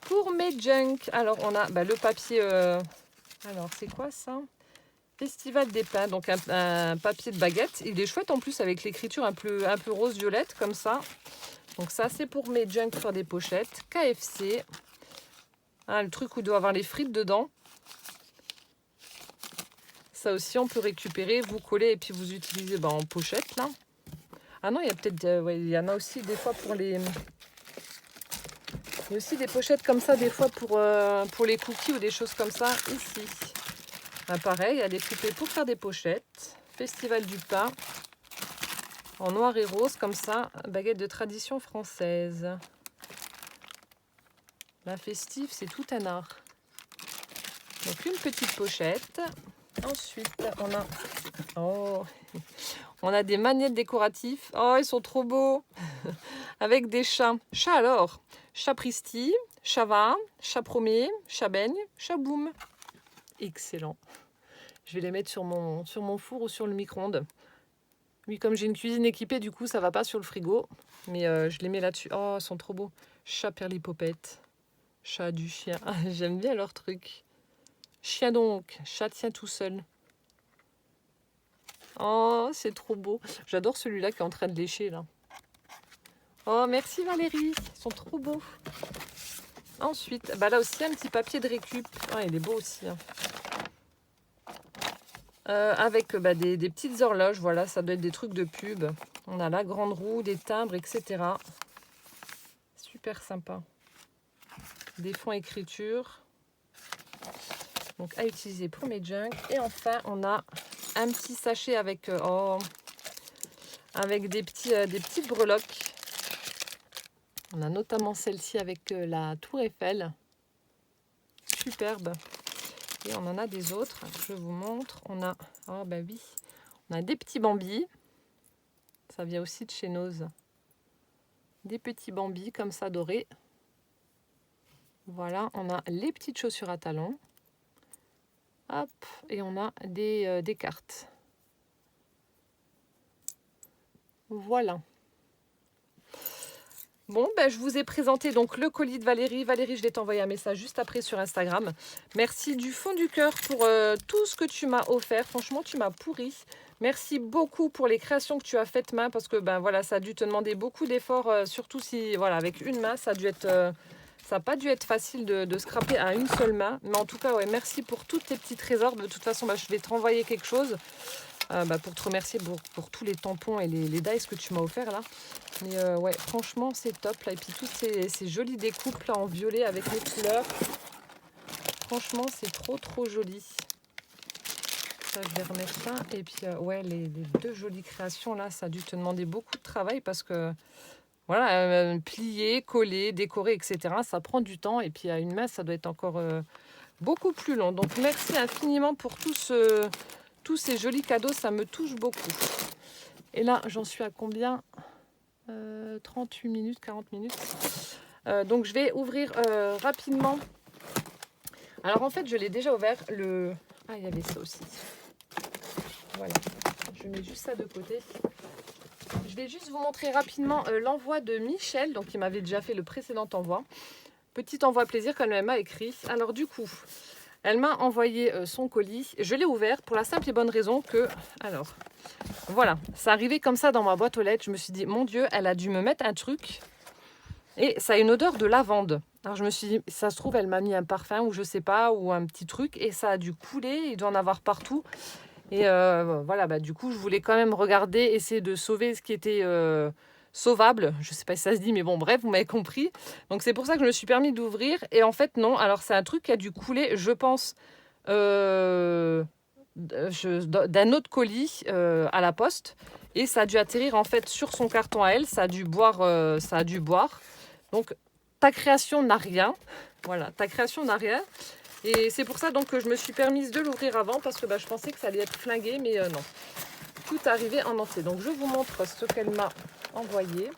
pour mes junk. Alors, on a le papier... Alors, c'est quoi ça? Festival des pains. Donc, un papier de baguette. Il est chouette en plus avec l'écriture un peu rose-violette, comme ça. Donc, ça, c'est pour mes junk faire des pochettes. KFC. Ah, le truc où il doit avoir les frites dedans. Ça aussi, on peut récupérer, vous coller et puis vous utilisez en pochette, là. Ah non, il y a peut-être... ouais, il y en a aussi des fois pour les... Il y a aussi des pochettes comme ça, des fois pour les cookies ou des choses comme ça, ici. Ah, pareil, elle est coupée pour faire des pochettes. Festival du pain. En noir et rose, comme ça. Baguette de tradition française. La festive, c'est tout un art. Donc, une petite pochette. Ensuite, on a... Oh, on a des magnettes décoratifs. Oh, ils sont trop beaux. Avec des chats. Chat alors. Chat Pristi, Chava, Chat Premier, Chat Beigne, Chat Boum. Excellent. Je vais les mettre sur mon four ou sur le micro-ondes. Oui, comme j'ai une cuisine équipée, du coup, ça va pas sur le frigo. Mais je les mets là-dessus. Oh, ils sont trop beaux. Chat Perlipopette. Chat du chien. J'aime bien leur truc. Chien donc. Chat tient tout seul. Oh, c'est trop beau. J'adore celui-là qui est en train de lécher, là. Oh, merci Valérie. Ils sont trop beaux. Ensuite, là aussi, un petit papier de récup. Ah, il est beau aussi. Hein. Avec des petites horloges. Voilà, ça doit être des trucs de pub. On a la grande roue, des timbres, etc. Super sympa. Des fonds écriture. Donc, à utiliser pour mes junk. Et enfin, on a un petit sachet avec, avec des petites breloques. On a notamment celle-ci avec la Tour Eiffel. Superbe. Et on en a des autres. Je vous montre. On a... Oh, oui. On a des petits bambis. Ça vient aussi de chez Nose. Des petits bambis comme ça dorés. Voilà. On a les petites chaussures à talons. Hop. Et on a des cartes. Voilà. Bon, je vous ai présenté donc le colis de Valérie. Valérie, je vais t'envoyer un message juste après sur Instagram. Merci du fond du cœur pour tout ce que tu m'as offert. Franchement, tu m'as pourri. Merci beaucoup pour les créations que tu as faites main parce que voilà, ça a dû te demander beaucoup d'efforts, surtout si voilà, avec une main, ça a dû être ça n'a pas dû être facile de scraper à une seule main. Mais en tout cas, ouais, merci pour tous tes petits trésors. De toute façon, je vais te renvoyer quelque chose. Pour te remercier pour tous les tampons et les dice que tu m'as offert là. Mais ouais, franchement, c'est top là. Et puis toutes ces jolies découpes là en violet avec les couleurs. Franchement, c'est trop joli. Ça, je vais remettre ça. Et puis, ouais, les deux jolies créations là, ça a dû te demander beaucoup de travail parce que, voilà, plier, coller, décorer, etc. Ça prend du temps. Et puis, à une main, ça doit être encore beaucoup plus long. Donc, merci infiniment pour tous ces jolis cadeaux, ça me touche beaucoup. Et là, j'en suis à combien 38 minutes, 40 minutes. Donc, je vais ouvrir rapidement. Alors, en fait, je l'ai déjà ouvert. Ah, il y avait ça aussi. Voilà. Je mets juste ça de côté. Je vais juste vous montrer rapidement l'envoi de Michel. Donc, il m'avait déjà fait le précédent envoi. Petit envoi plaisir, comme elle m'a écrit. Alors, du coup... Elle m'a envoyé son colis. Je l'ai ouvert pour la simple et bonne raison que... Alors, voilà. Ça arrivait comme ça dans ma boîte aux lettres. Je me suis dit, mon Dieu, elle a dû me mettre un truc. Et ça a une odeur de lavande. Alors je me suis dit, ça se trouve, elle m'a mis un parfum ou je sais pas, ou un petit truc, et ça a dû couler, il doit en avoir partout. Et voilà, bah, du coup, je voulais quand même regarder, essayer de sauver ce qui était sauvable. Je sais pas si ça se dit, mais bon, bref, vous m'avez compris. Donc c'est pour ça que je me suis permis d'ouvrir. Et en fait, non. Alors c'est un truc qui a dû couler, je pense, euh, d'un autre colis à la poste. Et ça a dû atterrir en fait sur son carton à elle. Ça a dû boire, ça a dû boire. Donc ta création n'a rien. Voilà, ta création n'a rien. Et c'est pour ça donc que je me suis permise de l'ouvrir avant parce que bah, je pensais que ça allait être flingué, mais non. Tout arrivé en entier. Donc je vous montre ce qu'elle m'a envoyé.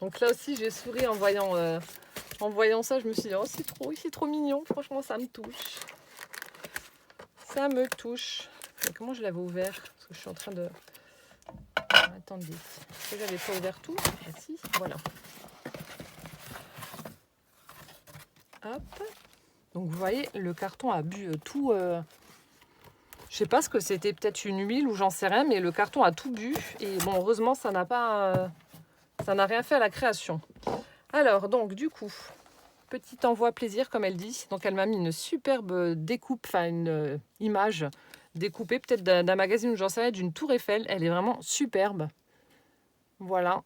Donc là aussi j'ai souri en voyant ça. Je me suis dit, oh c'est trop mignon. Franchement ça me touche. Ça me touche. Mais comment je l'avais ouvert? Parce que je suis en train de... Attendez. Est-ce que j'avais pas ouvert tout? Ah si, voilà. Hop. Donc vous voyez, le carton a bu tout... Je sais pas ce que c'était, peut-être une huile ou j'en sais rien, mais le carton a tout bu. Et bon, heureusement, ça n'a rien fait à la création. Alors, donc, du coup, petit envoi plaisir, comme elle dit. Donc, elle m'a mis une superbe découpe, enfin, une image découpée, peut-être d'un magazine ou j'en sais rien, d'une tour Eiffel. Elle est vraiment superbe. Voilà.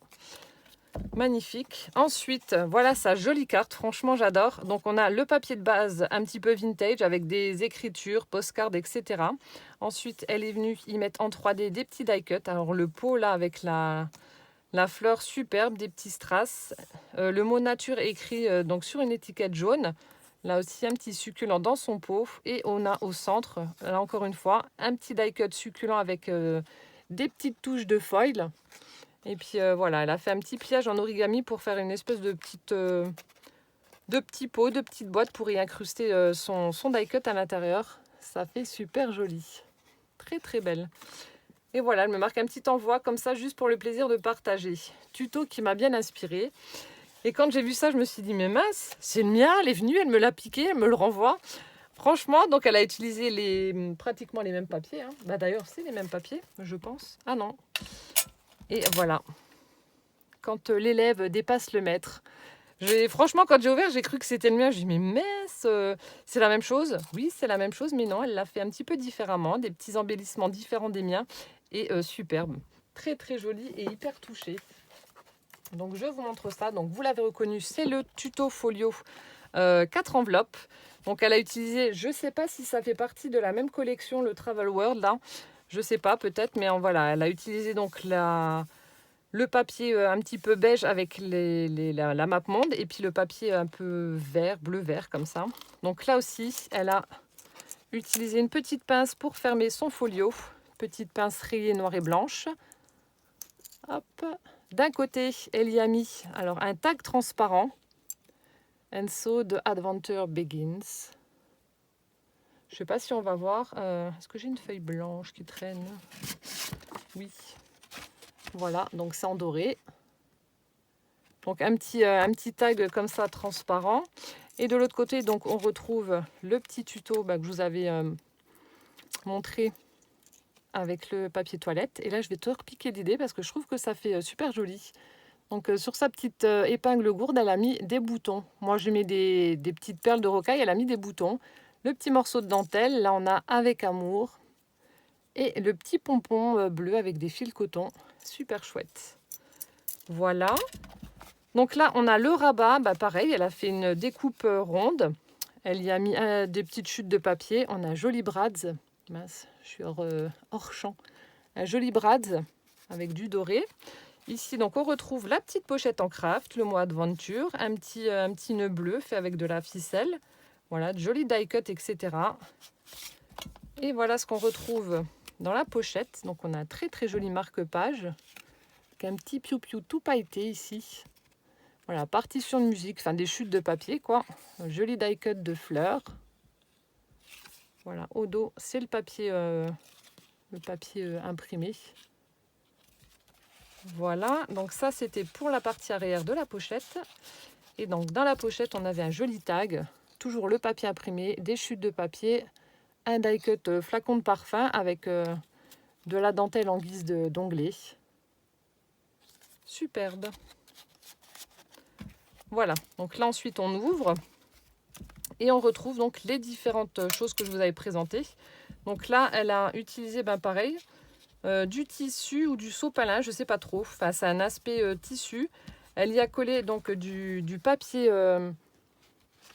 Magnifique. Ensuite, voilà sa jolie carte. Franchement, j'adore. Donc, on a le papier de base un petit peu vintage avec des écritures, postcards, etc. Ensuite, elle est venue y mettre en 3D des petits die cuts. Alors, le pot là avec la fleur superbe, des petits strass. Le mot nature est écrit donc sur une étiquette jaune. Là aussi, un petit succulent dans son pot. Et on a au centre, là encore une fois, un petit die cut succulent avec des petites touches de foil. Et puis voilà, elle a fait un petit pliage en origami pour faire une espèce de petit pot, de petite boîte pour y incruster son die cut à l'intérieur. Ça fait super joli. Très très belle. Et voilà, elle me marque un petit envoi comme ça, juste pour le plaisir de partager. Tuto qui m'a bien inspirée. Et quand j'ai vu ça, je me suis dit, mais mince, c'est le mien, elle est venue, elle me l'a piqué, elle me le renvoie. Franchement, donc elle a utilisé pratiquement les mêmes papiers. Hein. Bah, d'ailleurs, c'est les mêmes papiers, je pense. Ah non. Et voilà. Quand l'élève dépasse le maître. Franchement, quand j'ai ouvert, j'ai cru que c'était le mien. J'ai dit, mais mince, c'est la même chose. Oui, c'est la même chose, mais non, elle l'a fait un petit peu différemment. Des petits embellissements différents des miens. Et superbe. Très, très joli et hyper touché. Donc, je vous montre ça. Donc, vous l'avez reconnu, c'est le tuto folio 4 enveloppes. Donc, elle a utilisé, je ne sais pas si ça fait partie de la même collection, le Travel World, là. Je ne sais pas, peut-être, mais voilà, elle a utilisé donc le papier un petit peu beige avec la map monde et puis le papier un peu vert, bleu-vert comme ça. Donc là aussi, elle a utilisé une petite pince pour fermer son folio. Petite pince rayée noire et blanche. Hop. D'un côté, elle y a mis alors, un tag transparent. And so the adventure begins. Je ne sais pas si on va voir. Est-ce que j'ai une feuille blanche qui traîne? Oui. Voilà, donc c'est en doré. Donc un petit tag comme ça transparent. Et de l'autre côté, donc on retrouve le petit tuto que je vous avais montré avec le papier toilette. Et là, je vais te repiquer l'idée parce que je trouve que ça fait super joli. Donc sur sa petite épingle gourde, elle a mis des boutons. Moi, je mets des petites perles de rocaille, elle a mis des boutons. Le petit morceau de dentelle, là on a avec amour. Et le petit pompon bleu avec des fils coton. Super chouette. Voilà. Donc là, on a le rabat. Pareil, elle a fait une découpe ronde. Elle y a mis des petites chutes de papier. On a Joli Brads. Mince, je suis hors champ. Un Joli Brads avec du doré. Ici, donc, on retrouve la petite pochette en craft, le mot Adventure. Un petit nœud bleu fait avec de la ficelle. Voilà, de jolis die cut, etc. Et voilà ce qu'on retrouve dans la pochette. Donc, on a un très, très joli marque-page. Avec un petit piou-piou tout pailleté ici. Voilà, partition de musique, enfin des chutes de papier, quoi. Un joli die cut de fleurs. Voilà, au dos, c'est le papier imprimé. Voilà, donc ça, c'était pour la partie arrière de la pochette. Et donc, dans la pochette, on avait un joli tag. Toujours le papier imprimé, des chutes de papier, un die cut flacon de parfum avec de la dentelle en guise d'onglet. Superbe. Voilà, donc là ensuite on ouvre et on retrouve donc les différentes choses que je vous avais présentées. Donc là, elle a utilisé, pareil, du tissu ou du sopalin, je ne sais pas trop. Enfin, c'est un aspect tissu. Elle y a collé donc du papier, je ne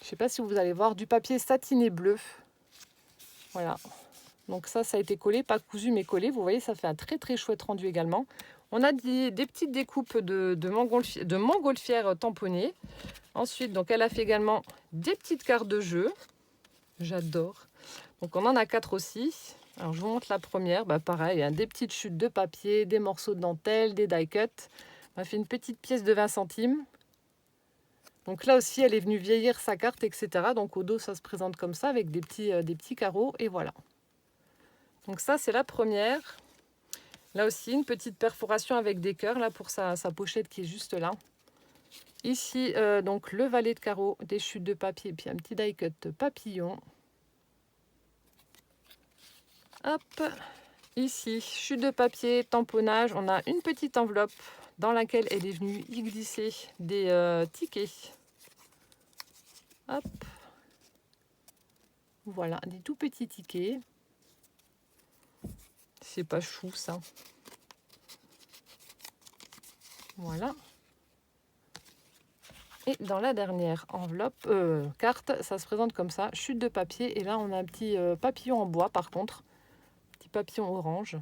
sais pas si vous allez voir, du papier satiné bleu. Voilà. Donc ça a été collé, pas cousu mais collé. Vous voyez, ça fait un très très chouette rendu également. On a des petites découpes de montgolfières tamponnées. Ensuite, donc elle a fait également des petites cartes de jeu. J'adore. Donc on en a 4 aussi. Alors je vous montre la première. Pareil, hein, des petites chutes de papier, des morceaux de dentelle, des die cut. On a fait une petite pièce de 20 centimes. Donc là aussi, elle est venue vieillir sa carte, etc. Donc au dos, ça se présente comme ça avec des petits carreaux. Et voilà. Donc ça, c'est la première. Là aussi, une petite perforation avec des cœurs là pour sa pochette qui est juste là. Ici, donc le valet de carreaux, des chutes de papier et puis un petit die cut papillon. Hop, ici, chute de papier, tamponnage. On a une petite enveloppe dans laquelle elle est venue y glisser des tickets. Hop, voilà, des tout petits tickets. C'est pas chou ça. Voilà. Et dans la dernière enveloppe, carte, ça se présente comme ça, chute de papier. Et là, on a un petit papillon en bois par contre. Petit papillon orange.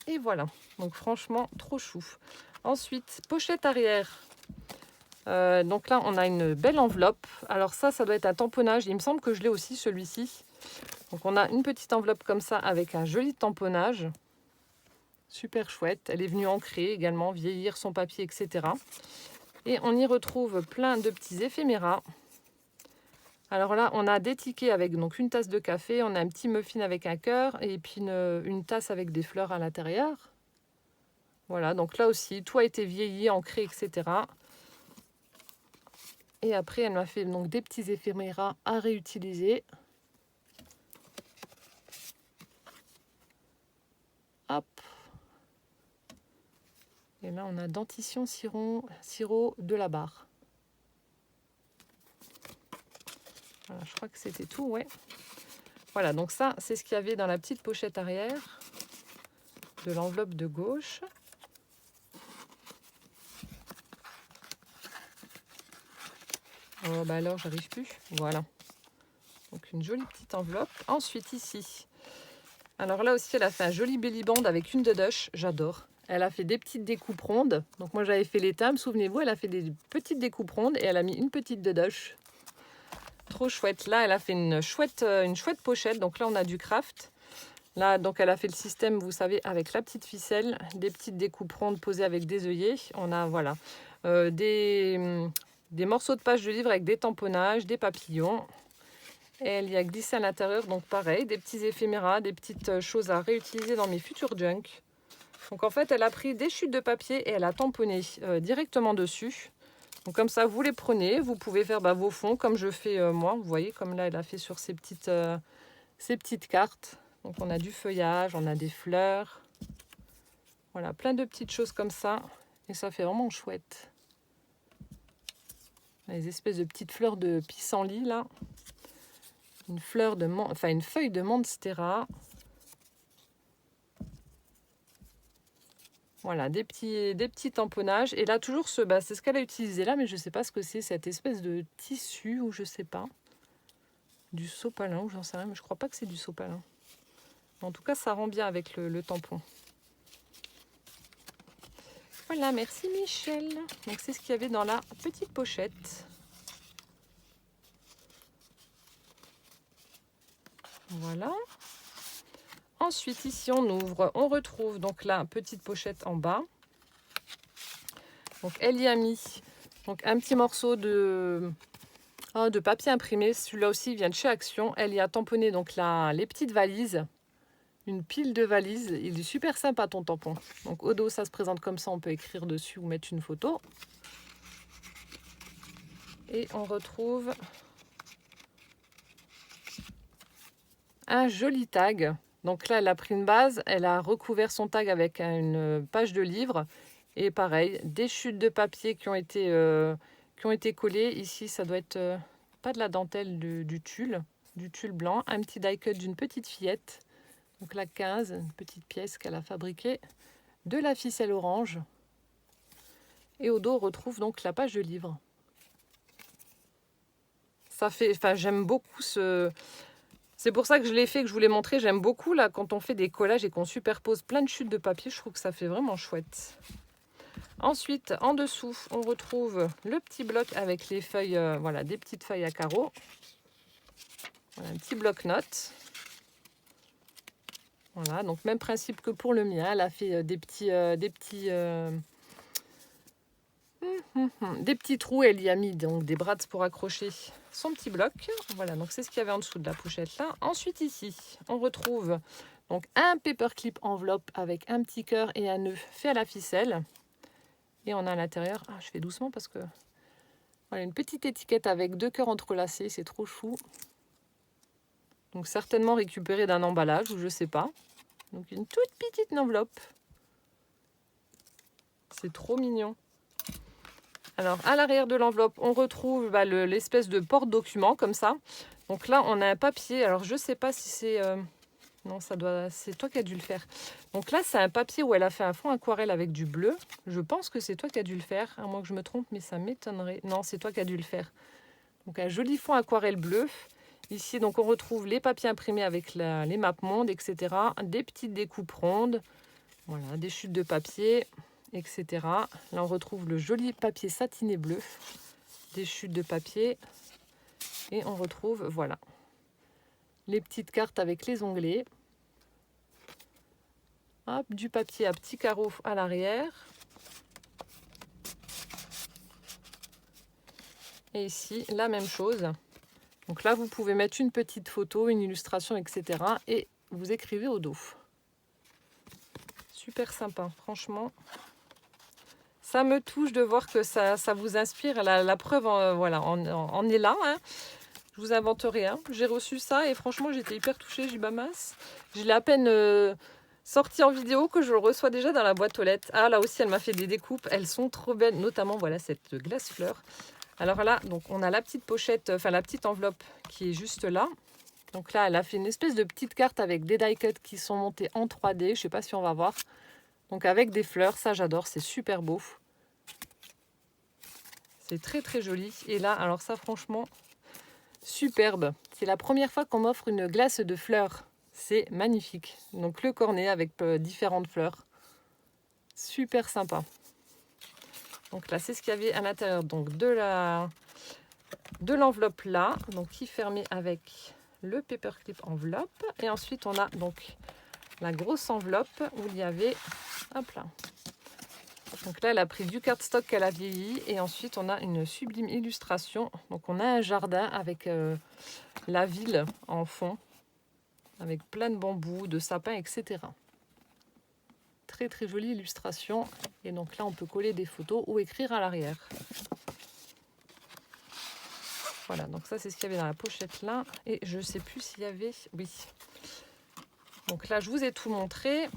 Et voilà. Donc franchement, trop chou. Ensuite, pochette arrière. Donc là, on a une belle enveloppe. Alors ça doit être un tamponnage. Il me semble que je l'ai aussi, celui-ci. Donc on a une petite enveloppe comme ça avec un joli tamponnage. Super chouette. Elle est venue ancrer également, vieillir son papier, etc. Et on y retrouve plein de petits éphéméras. Alors là, on a des tickets avec donc une tasse de café, on a un petit muffin avec un cœur et puis une tasse avec des fleurs à l'intérieur. Voilà, donc là aussi, tout a été vieilli, ancré, etc. Et après, elle m'a fait donc des petits éphéméras à réutiliser. Hop. Et là, on a dentition, sirop de la barre. Voilà, je crois que c'était tout, ouais. Voilà, donc ça, c'est ce qu'il y avait dans la petite pochette arrière de l'enveloppe de gauche. Oh, alors, j'arrive plus. Voilà. Donc, une jolie petite enveloppe. Ensuite, ici. Alors là aussi, elle a fait un joli belly band avec une dedoche. J'adore. Elle a fait des petites découpes rondes. Donc, moi, j'avais fait les timbres. Souvenez-vous, elle a fait des petites découpes rondes et elle a mis une petite dedoche. Trop chouette. Là, elle a fait une chouette pochette. Donc là, on a du craft. Là, donc, elle a fait le système, vous savez, avec la petite ficelle, des petites découpes rondes posées avec des œillets. On a, voilà, des morceaux de page de livre avec des tamponnages, des papillons. Et elle y a glissé à l'intérieur, donc pareil, des petits éphéméras, des petites choses à réutiliser dans mes futurs junk. Donc en fait, elle a pris des chutes de papier et elle a tamponné directement dessus. Donc comme ça, vous les prenez, vous pouvez faire vos fonds comme je fais moi. Vous voyez, comme là, elle a fait sur ces petites cartes. Donc on a du feuillage, on a des fleurs. Voilà, plein de petites choses comme ça. Et ça fait vraiment chouette. Les espèces de petites fleurs de pissenlit là. Une feuille de monstera. Voilà, des petits tamponnages. Et là, toujours c'est ce qu'elle a utilisé là, mais je ne sais pas ce que c'est, cette espèce de tissu ou je sais pas. Du sopalin ou j'en sais rien, mais je crois pas que c'est du sopalin. En tout cas, ça rend bien avec le tampon. Voilà, merci Michel. Donc c'est ce qu'il y avait dans la petite pochette. Voilà. Ensuite, ici, on ouvre. On retrouve donc la petite pochette en bas. Donc, elle y a mis donc, un petit morceau de papier imprimé. Celui-là aussi vient de chez Action. Elle y a tamponné donc les petites valises. Une pile de valises. Il est super sympa ton tampon. Donc, au dos, ça se présente comme ça. On peut écrire dessus ou mettre une photo. Et on retrouve un joli tag. Donc là, elle a pris une base, elle a recouvert son tag avec une page de livre Et pareil, des chutes de papier qui ont été collées. Ici, ça doit être pas de la dentelle, du tulle blanc. Un petit die cut d'une petite fillette. Donc la 15, une petite pièce qu'elle a fabriquée. De la ficelle orange. Et au dos, on retrouve donc la page de livre. Ça fait, enfin, j'aime beaucoup ce... C'est pour ça que je l'ai fait, que je vous l'ai montré. J'aime beaucoup là quand on fait des collages et qu'on superpose plein de chutes de papier. Je trouve que ça fait vraiment chouette. Ensuite, en dessous, on retrouve le petit bloc avec les feuilles, voilà, des petites feuilles à carreaux. Voilà, un petit bloc-notes. Voilà, donc même principe que pour le mien. Elle a fait des petits trous. Elle y a mis donc des brads pour accrocher son petit bloc. Voilà, donc c'est ce qu'il y avait en dessous de la pochette là. Ensuite ici, on retrouve donc un paperclip enveloppe avec un petit cœur et un nœud fait à la ficelle. Et on a à l'intérieur, je fais doucement parce que voilà, une petite étiquette avec 2 cœurs entrelacés, c'est trop chou. Donc certainement récupéré d'un emballage ou je sais pas. Donc une toute petite enveloppe. C'est trop mignon. Alors à l'arrière de l'enveloppe, on retrouve l'espèce de porte-document comme ça. Donc là, on a un papier. Alors je sais pas si c'est... Non, c'est toi qui as dû le faire. Donc là, c'est un papier où elle a fait un fond aquarelle avec du bleu. Je pense que c'est toi qui as dû le faire, à moins que je me trompe, mais ça m'étonnerait. Non, c'est toi qui as dû le faire. Donc un joli fond aquarelle bleu. Ici, donc on retrouve les papiers imprimés avec les mappemondes, etc. Des petites découpes rondes. Voilà, des chutes de papier, etc. Là, on retrouve le joli papier satiné bleu. Des chutes de papier. Et on retrouve, voilà, les petites cartes avec les onglets. Hop, du papier à petits carreaux à l'arrière. Et ici, la même chose. Donc là, vous pouvez mettre une petite photo, une illustration, etc. Et vous écrivez au dos. Super sympa, franchement. Ça me touche de voir que ça vous inspire. La preuve, voilà, on est là. Hein. Je vous invente rien. J'ai reçu ça et franchement, j'étais hyper touchée. J'ai dit, bah mince. Je l'ai à peine sorti en vidéo que je le reçois déjà dans la boîte aux lettres. Ah, là aussi, elle m'a fait des découpes. Elles sont trop belles, notamment, voilà, cette glace fleur. Alors là, donc, on a la petite pochette, enfin la petite enveloppe qui est juste là. Donc là, elle a fait une espèce de petite carte avec des die cuts qui sont montés en 3D. Je ne sais pas si on va voir. Donc avec des fleurs, ça j'adore, c'est super beau. C'est très très joli. Et là, alors ça franchement, superbe. C'est la première fois qu'on m'offre une glace de fleurs. C'est magnifique. Donc le cornet avec différentes fleurs. Super sympa. Donc là, c'est ce qu'il y avait à l'intérieur donc de l'enveloppe là, donc qui est fermée avec le paperclip enveloppe. Et ensuite, on a donc la grosse enveloppe où il y avait, hop là. Donc là, elle a pris du cardstock qu'elle a vieilli. Et ensuite, on a une sublime illustration. Donc on a un jardin avec la ville en fond, avec plein de bambous, de sapins, etc. Très très jolie illustration. Et donc là, on peut coller des photos ou écrire à l'arrière. Voilà, donc ça c'est ce qu'il y avait dans la pochette là. Et je ne sais plus s'il y avait... Oui. Donc là, je vous ai tout montré.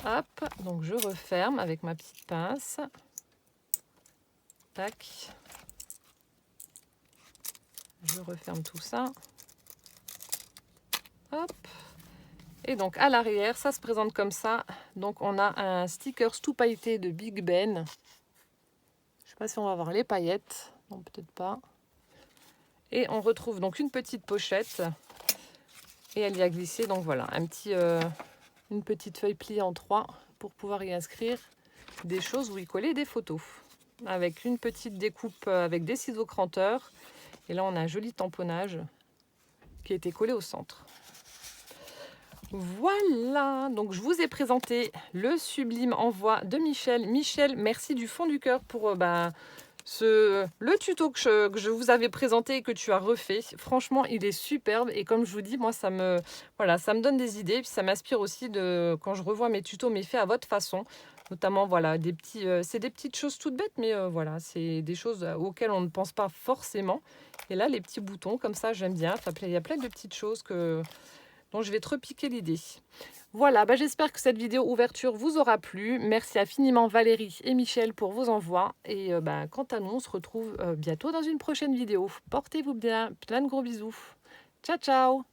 Hop, donc je referme avec ma petite pince. Tac. Je referme tout ça. Hop. Et donc à l'arrière, ça se présente comme ça. Donc on a un sticker tout pailleté de Big Ben. Je ne sais pas si on va voir les paillettes. Non, peut-être pas. Et on retrouve donc une petite pochette. Et elle y a glissé, donc voilà, une petite feuille pliée en 3 pour pouvoir y inscrire des choses ou y coller des photos. Avec une petite découpe avec des ciseaux cranteurs. Et là, on a un joli tamponnage qui a été collé au centre. Voilà, donc je vous ai présenté le sublime envoi de Michel. Michel, merci du fond du cœur pour le tuto que je vous avais présenté et que tu as refait. Franchement, il est superbe et comme je vous dis, moi, ça me donne des idées. Et puis ça m'inspire aussi quand je revois mes tutos, mais faits à votre façon. Notamment, voilà, c'est des petites choses toutes bêtes, mais voilà, c'est des choses auxquelles on ne pense pas forcément. Et là, les petits boutons, comme ça, j'aime bien. Enfin, il y a plein de petites choses dont je vais te repiquer l'idée. Voilà, bah, j'espère que cette vidéo ouverture vous aura plu. Merci infiniment Valérie et Michel pour vos envois. Et bah, quant à nous, on se retrouve bientôt dans une prochaine vidéo. Portez-vous bien, plein de gros bisous. Ciao, ciao!